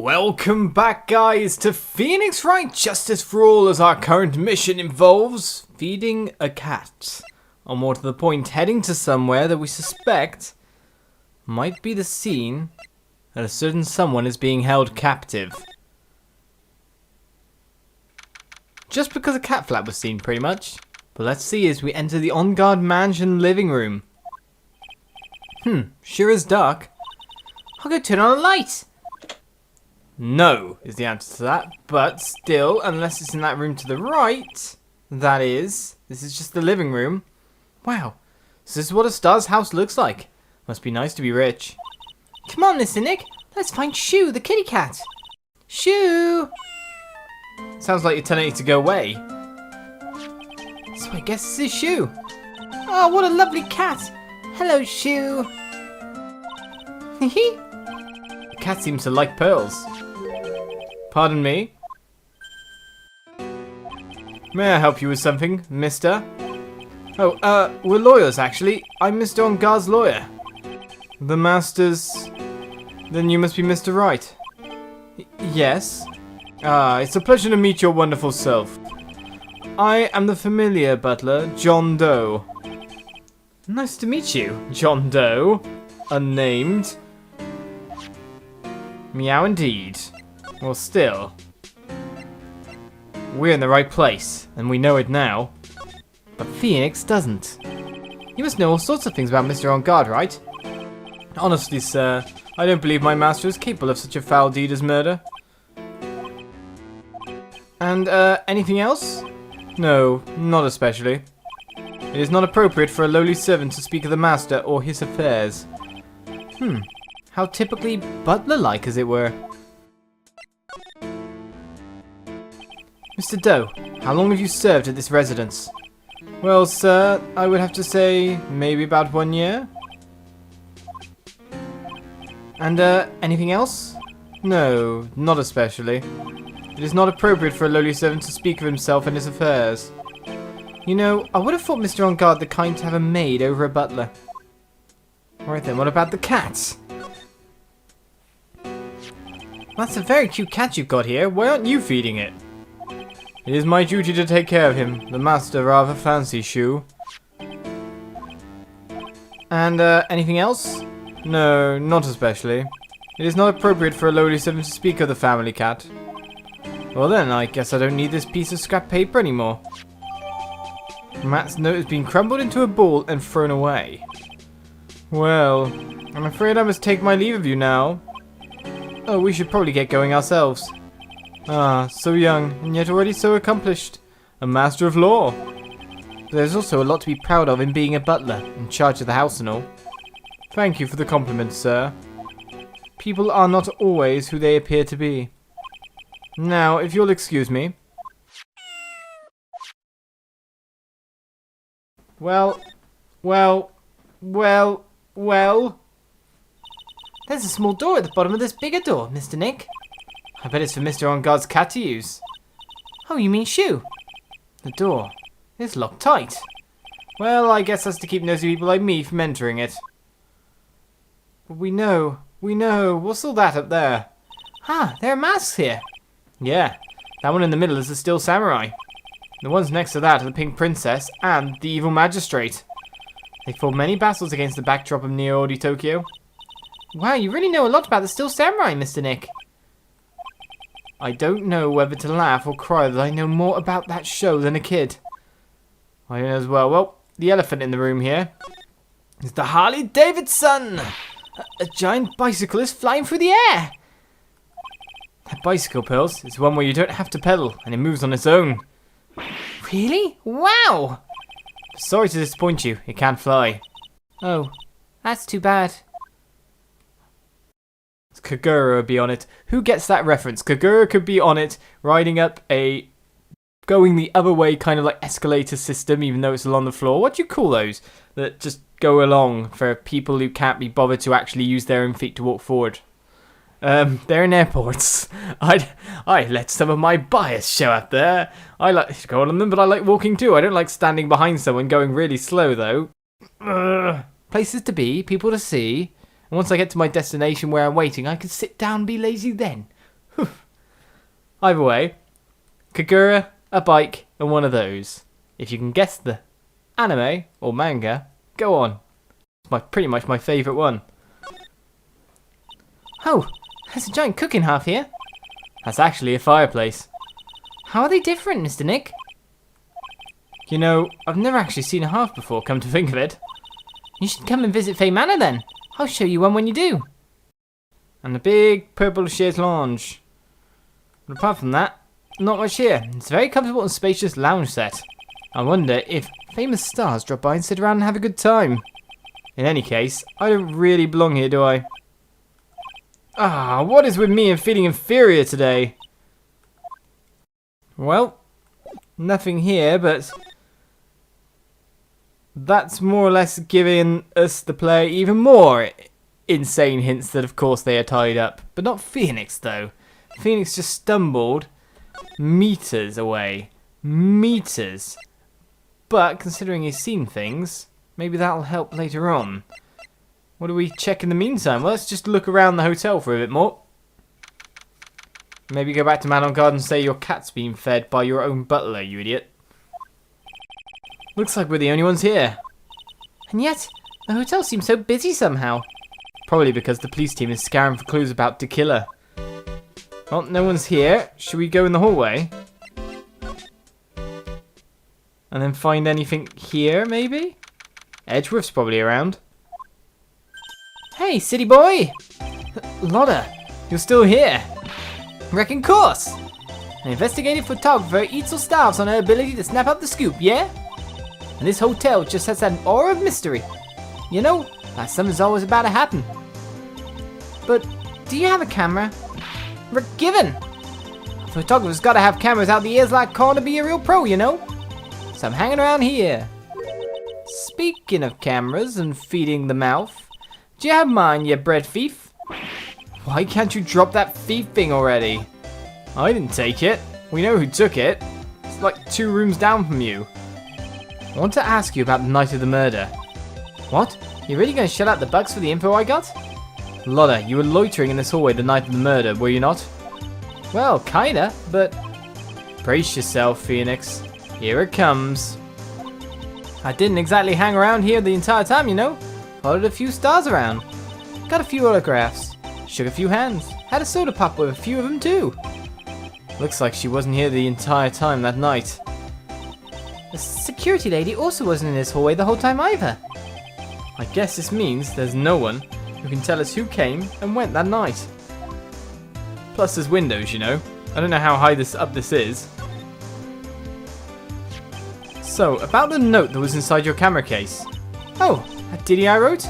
Welcome back, guys, to Phoenix Wright Justice for All, as our current mission involves feeding a cat. Or more to the point, heading to somewhere that we suspect might be the scene that a certain someone is being held captive. Just because a cat flap was seen, pretty much. But let's see as we enter the Engarde mansion living room. Sure is dark. I'll go turn on a light. No, is the answer to that. But still, unless it's in that room to the right, that is. This is just the living room. Wow, so this is what a star's house looks like. Must be nice to be rich. Come on, Mr. Nick. Let's find Shoo, the kitty cat. Shoo! Sounds like you're telling it to go away. So I guess this is Shoo. Oh, what a lovely cat. Hello, Shoo. Hehe. The cat seems to like pearls. Pardon me? May I help you with something, mister? Oh, we're lawyers, actually. I'm Mr. Engarde's lawyer. The master's... Then you must be Mr. Wright. Yes. Ah, it's a pleasure to meet your wonderful self. I am the familiar butler, John Doe. Nice to meet you, John Doe. Unnamed. Meow indeed. Well, still. We're in the right place, and we know it now. But Phoenix doesn't. You must know all sorts of things about Mr. Engarde, right? Honestly, sir, I don't believe my master is capable of such a foul deed as murder. And, anything else? No, not especially. It is not appropriate for a lowly servant to speak of the master or his affairs. How typically butler-like, as it were. Mr. Doe, how long have you served at this residence? Well, sir, I would have to say maybe about 1 year. And, anything else? No, not especially. It is not appropriate for a lowly servant to speak of himself and his affairs. You know, I would have thought Mr. Engarde the kind to have a maid over a butler. Alright then, what about the cat? That's a very cute cat you've got here. Why aren't you feeding it? It is my duty to take care of him. The master rather fancies Shoo. And, anything else? No, not especially. It is not appropriate for a lowly servant to speak of the family cat. Well then, I guess I don't need this piece of scrap paper anymore. Matt's note has been crumbled into a ball and thrown away. Well, I'm afraid I must take my leave of you now. Oh, we should probably get going ourselves. Ah, so young, and yet already so accomplished. A master of law. But there's also a lot to be proud of in being a butler, in charge of the house and all. Thank you for the compliment, sir. People are not always who they appear to be. Now, if you'll excuse me. Well. There's a small door at the bottom of this bigger door, Mr. Nick. I bet it's for Mr. Engarde's cat to use. Oh, you mean Shoo? The door is locked tight. Well, I guess that's to keep nosy people like me from entering it. But we know. What's all that up there? Ah, there are masks here. Yeah, that one in the middle is the Still Samurai. The ones next to that are the Pink Princess and the Evil Magistrate. They fought many battles against the backdrop of Neo-Ori Tokyo. Wow, you really know a lot about the Still Samurai, Mr. Nick. I don't know whether to laugh or cry that I know more about that show than a kid. I know as well. Well, the elephant in the room here is the Harley Davidson. A giant bicycle is flying through the air. That bicycle, Pearls, is one where you don't have to pedal and it moves on its own. Really? Wow! Sorry to disappoint you, it can't fly. Oh, that's too bad. Kagura would be on it. Who gets that reference? Kagura could be on it, riding up a... going the other way, kind of like escalator system, even though it's along the floor. What do you call those? That just go along for people who can't be bothered to actually use their own feet to walk forward. They're in airports. I let some of my bias show up there. I like to go on them, but I like walking too. I don't like standing behind someone going really slow, though. Places to be, people to see. And once I get to my destination where I'm waiting, I can sit down and be lazy then. Either way, Kagura, a bike, and one of those. If you can guess the anime or manga, go on. It's pretty much my favourite one. Oh, there's a giant cooking hearth here. That's actually a fireplace. How are they different, Mr. Nick? You know, I've never actually seen a hearth before, come to think of it. You should come and visit Fae Manor then. I'll show you one when you do. And a big purple chaise lounge. But apart from that, not much here. It's a very comfortable and spacious lounge set. I wonder if famous stars drop by and sit around and have a good time. In any case, I don't really belong here, do I? Ah, what is with me and feeling inferior today? Well, nothing here, but that's more or less giving us, the player, even more insane hints that of course they are tied up. But not Phoenix, though. Phoenix just stumbled meters away. Meters. But considering he's seen things, maybe that'll help later on. What do we check in the meantime? Well, let's just look around the hotel for a bit more. Maybe go back to Man on Guard and say your cat's being fed by your own butler, you idiot. Looks like we're the only ones here. And yet, the hotel seems so busy somehow. Probably because the police team is scouring for clues about the killer. Well, no one's here. Should we go in the hallway? And then find anything here, maybe? Edgeworth's probably around. Hey, city boy! Lotta, you're still here. Wrecking course! An investigative photographer eats or starves on her ability to snap up the scoop, yeah? And this hotel just has that aura of mystery. You know, like something's always about to happen. But, do you have a camera? Given! A photographer's gotta have cameras out the ears like corn to be a real pro, you know? So I'm hanging around here. Speaking of cameras and feeding the mouth, do you have mine, you bread thief? Why can't you drop that thief thing already? I didn't take it. We know who took it. It's like 2 rooms down from you. I want to ask you about the night of the murder. What? You really going to shut out the bugs for the info I got? Lotta, you were loitering in this hallway the night of the murder, were you not? Well, kinda, but... Brace yourself, Phoenix. Here it comes. I didn't exactly hang around here the entire time, you know. Followed a few stars around. Got a few autographs. Shook a few hands. Had a soda pop with a few of them too. Looks like she wasn't here the entire time that night. The security lady also wasn't in this hallway the whole time either. I guess this means there's no one who can tell us who came and went that night. Plus there's windows, you know. I don't know how high this is. So, about the note that was inside your camera case. Oh, that ditty I wrote?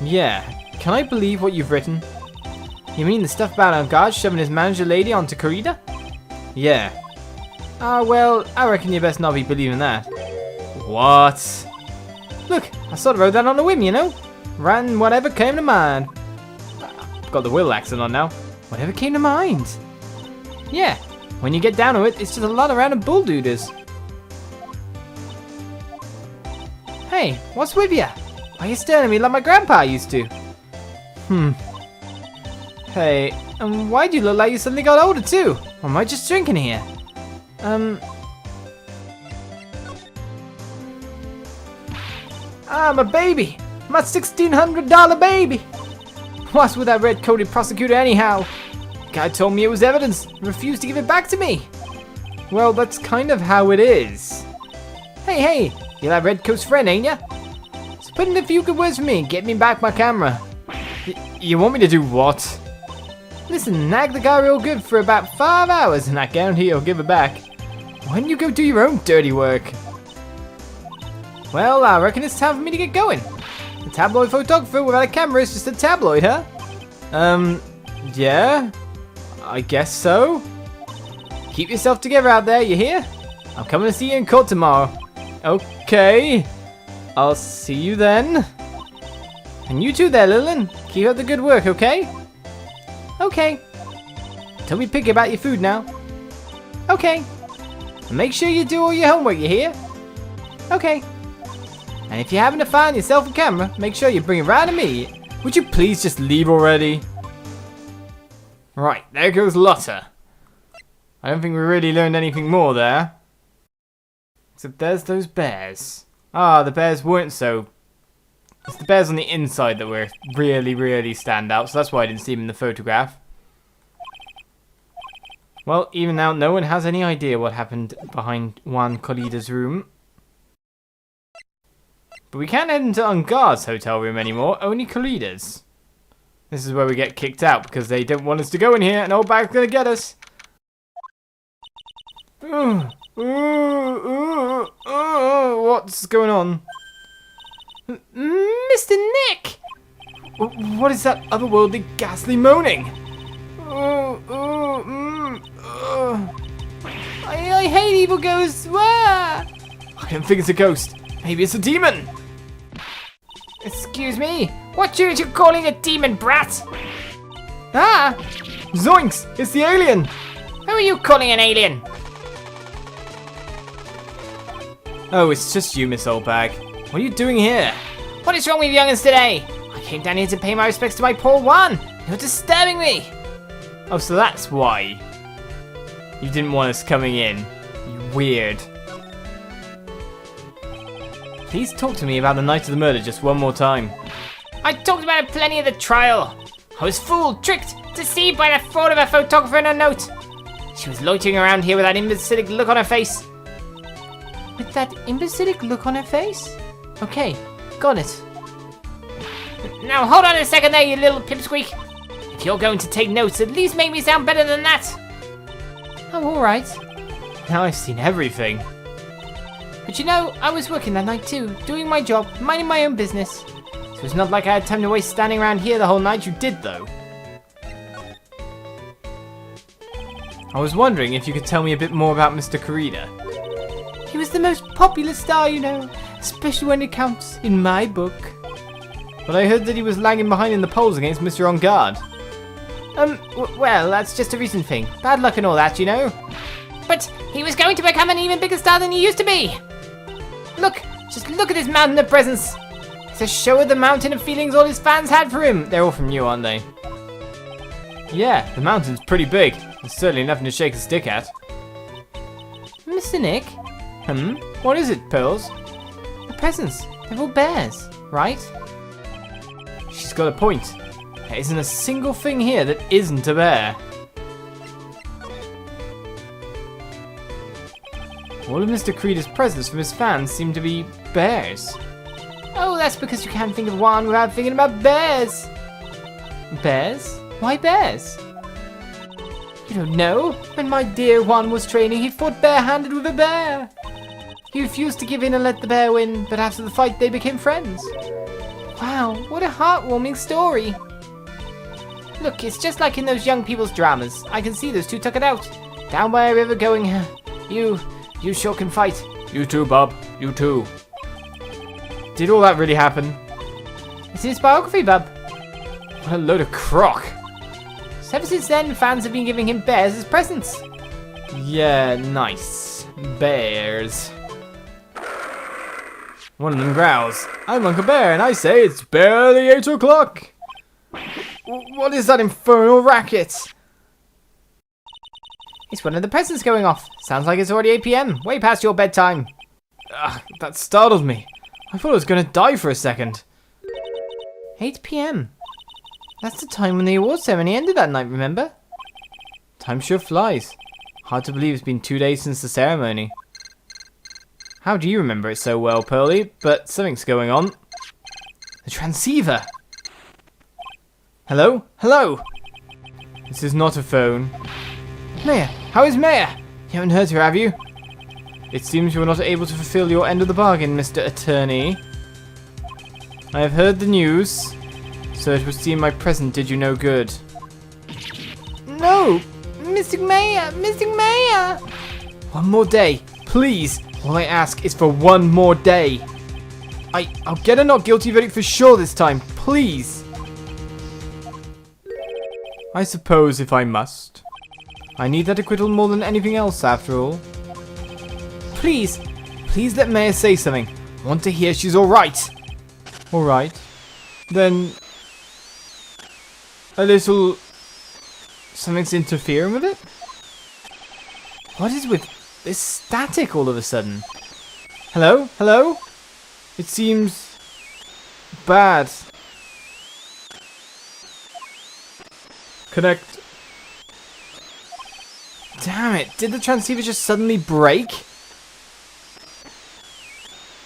Yeah, can I believe what you've written? You mean the stuff about Engarde shoving his manager lady onto Corrida? Yeah. Ah, well, I reckon you best not be believing that. What? Look, I sort of wrote that on a whim, you know? Ran whatever came to mind. Got the Will accent on now. Whatever came to mind. Yeah, when you get down to it, it's just a lot of random bulldooders. Hey, what's with ya? Why are you staring at me like my grandpa used to? Hey, why do you look like you suddenly got older too? Or am I just drinking here? I'm a baby! My $1,600 baby! What's with that red-coated prosecutor anyhow? Guy told me it was evidence and refused to give it back to me. Well, that's kind of how it is. Hey, you're that redcoat's friend, ain't ya? So put in a few good words for me and get me back my camera. You want me to do what? Listen, nag the guy real good for about 5 hours and I guarantee he'll give it back. Why don't you go do your own dirty work? Well, I reckon it's time for me to get going. A tabloid photographer without a camera is just a tabloid, huh? Yeah? I guess so. Keep yourself together out there, you hear? I'm coming to see you in court tomorrow. Okay. I'll see you then. And you too there, Lillian. Keep up the good work, okay? Okay. Don't be picky about your food now. Okay. And make sure you do all your homework, you hear? Okay. And if you happen to find yourself a camera, make sure you bring it right to me. Would you please just leave already? Right, there goes Lotta. I don't think we really learned anything more there. Except there's those bears. Ah, the bears weren't so... It's the bears on the inside that were really stand out, so that's why I didn't see them in the photograph. Well, even now, no one has any idea what happened behind Juan Colida's room. But we can't head into Engarde's hotel room anymore, only Colida's. This is where we get kicked out because they don't want us to go in here and old bag's gonna get us. What's going on? Mr. Nick! What is that otherworldly ghastly moaning? I hate evil ghosts! I don't think it's a ghost. Maybe it's a demon. Excuse me? What are you calling a demon, brat? Ah! Zoinks! It's the alien! Who are you calling an alien? Oh, it's just you, Miss Oldbag. What are you doing here? What is wrong with young'uns today? I came down here to pay my respects to my poor Juan. You're disturbing me. Oh, so that's why. You didn't want us coming in. You weird. Please talk to me about the night of the murder just one more time. I talked about it plenty at the trial. I was fooled, tricked, deceived by the fraud of a photographer and a note. She was loitering around here with that imbecilic look on her face. With that imbecilic look on her face? Okay, got it. Now hold on a second there, you little pipsqueak. If you're going to take notes, at least make me sound better than that. Oh, alright. Now I've seen everything. But you know, I was working that night too, doing my job, minding my own business. So it's not like I had time to waste standing around here the whole night. You did though. I was wondering if you could tell me a bit more about Mr. Corrida. He was the most popular star, you know, especially when it counts in my book. But I heard that he was lagging behind in the polls against Mr. Engarde. Well, that's just a recent thing. Bad luck and all that, you know. But he was going to become an even bigger star than he used to be. Look, just look at this mountain of presents. It's a show of the mountain of feelings all his fans had for him. They're all from you, aren't they? Yeah, the mountain's pretty big. There's certainly nothing to shake a stick at. Mr. Nick? What is it, Pearls? The presents. They're all bears, right? She's got a point. There isn't a single thing here that isn't a bear. All of Mr. Creeder's presents from his fans seem to be bears. Oh, that's because you can't think of one without thinking about bears. Bears? Why bears? You don't know? When my dear Juan was training, he fought barehanded with a bear. He refused to give in and let the bear win, but after the fight they became friends. Wow, what a heartwarming story. Look, it's just like in those young people's dramas. I can see those two took it out. Down by a river going, you sure can fight. You too, Bob. You too. Did all that really happen? It's in his biography, Bub. What a load of crock. So ever since then, fans have been giving him bears as presents. Yeah, nice. Bears. One of them growls. I'm Uncle Bear, and I say it's barely 8 o'clock. What is that infernal racket? It's one of the presents going off. Sounds like it's already 8 p.m. Way past your bedtime. Ugh, that startled me. I thought I was going to die for a second. 8 p.m. That's the time when the award ceremony ended that night, remember? Time sure flies. Hard to believe it's been 2 days since the ceremony. How do you remember it so well, Pearly? But something's going on. The transceiver! Hello? Hello! This is not a phone. Maya! How is Maya? You haven't heard her, have you? It seems you were not able to fulfill your end of the bargain, Mr. Attorney. I have heard the news, so it would seem my present did you no good. No! Mystic Maya! Mystic Maya! One more day, please! All I ask is for one more day. I'll get a not guilty verdict for sure this time, please. I suppose if I must. I need that acquittal more than anything else, after all. Please, please let Maya say something. I want to hear she's alright. Alright. Then... a little... Something's interfering with it? What is with this static all of a sudden? Hello? Hello? It seems bad. Connect. Damn it, did the transceiver just suddenly break?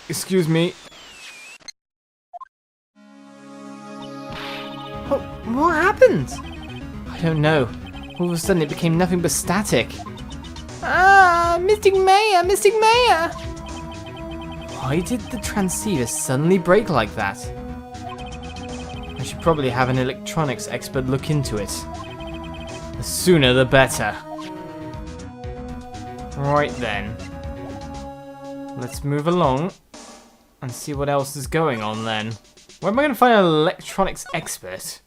Excuse me. Oh, what happened? I don't know. All of a sudden it became nothing but static. Ah, Mystic Maya, Mystic Maya! Why did the transceiver suddenly break like that? I should probably have an electronics expert look into it. The sooner the better. Right then. Let's move along and see what else is going on then. Where am I going to find an electronics expert?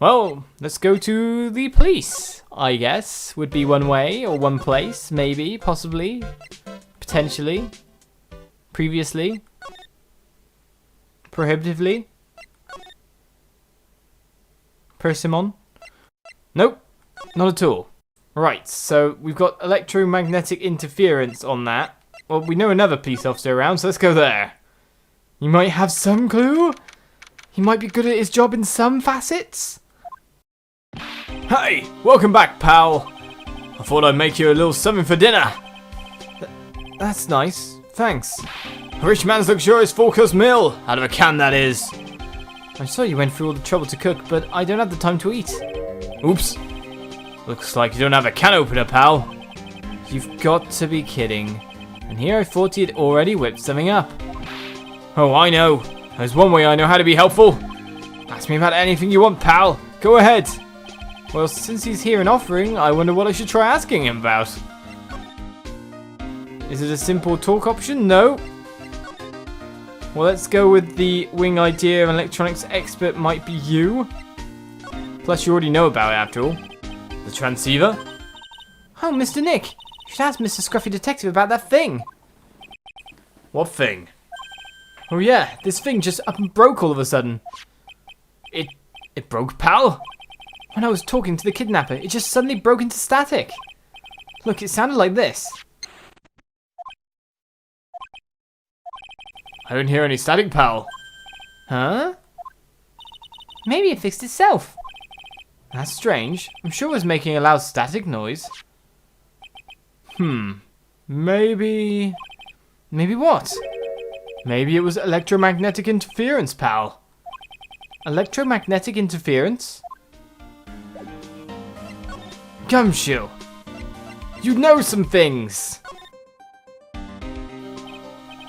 Well, let's go to the police, I guess. Would be one way or one place, maybe, possibly, potentially, previously, prohibitively. Persimmon? Nope, not at all. Right, so we've got electromagnetic interference on that. Well, we know another police officer around, so let's go there. You might have some clue? He might be good at his job in some facets? Hey, welcome back, pal. I thought I'd make you a little something for dinner. That's nice, thanks. A rich man's luxurious four-course meal, out of a can that is. I'm sorry you went through all the trouble to cook, but I don't have the time to eat. Oops. Looks like you don't have a can opener, pal. You've got to be kidding. And here I thought you'd already whipped something up. Oh, I know. There's one way I know how to be helpful. Ask me about anything you want, pal. Go ahead. Well, since he's here and offering, I wonder what I should try asking him about. Is it a simple talk option? No. Well, let's go with the wing idea. An electronics expert might be you. Plus, you already know about it after all. The transceiver? Oh, Mr. Nick. You should ask Mr. Scruffy Detective about that thing. What thing? Oh yeah, this thing just up and broke all of a sudden. It broke, pal? When I was talking to the kidnapper, it just suddenly broke into static. Look, it sounded like this. I don't hear any static, pal. Huh? Maybe it fixed itself. That's strange. I'm sure it was making a loud static noise. Maybe... Maybe what? Maybe it was electromagnetic interference, pal. Electromagnetic interference? Gumshoe! You know some things!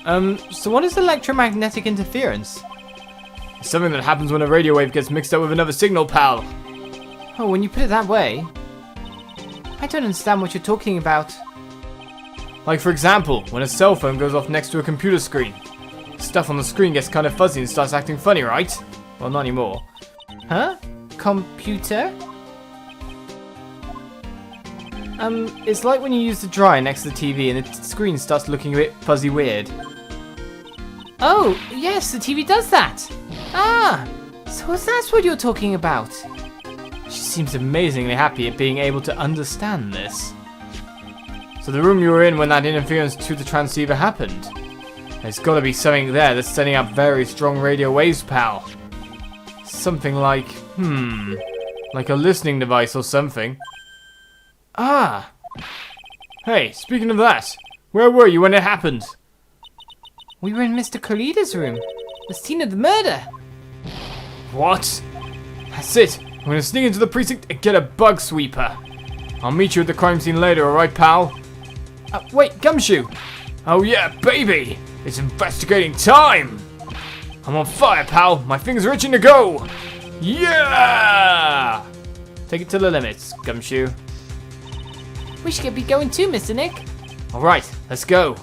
So what is electromagnetic interference? It's something that happens when a radio wave gets mixed up with another signal, pal. Oh, when you put it that way... I don't understand what you're talking about. Like, for example, when a cell phone goes off next to a computer screen. Stuff on the screen gets kind of fuzzy and starts acting funny, right? Well, not anymore. Huh? Computer? It's like when you use the dryer next to the TV and the screen starts looking a bit fuzzy weird. Oh, yes, the TV does that. Ah, so that's what you're talking about. She seems amazingly happy at being able to understand this. So the room you were in when that interference to the transceiver happened. There's got to be something there that's sending out very strong radio waves, pal. Something like, like a listening device or something. Ah! Hey, speaking of that, where were you when it happened? We were in Mr. Kalida's room, the scene of the murder. What? That's it. I'm gonna sneak into the precinct and get a bug sweeper. I'll meet you at the crime scene later, alright, pal? Wait, Gumshoe! Oh yeah, baby! It's investigating time! I'm on fire, pal! My things are itching to go! Yeah! Take it to the limits, Gumshoe. We should be going too, Mr. Nick. Alright, let's go.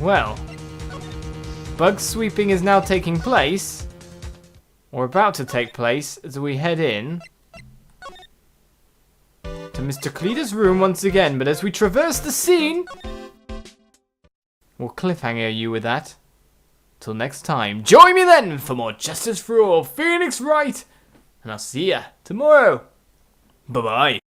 Well, bug sweeping is now taking place, or about to take place, as we head in to Mr. Cleater's room once again, but as we traverse the scene, we'll cliffhanger you with that. Till next time, join me then for more Justice for All, Phoenix Wright, and I'll see ya tomorrow. Bye-bye.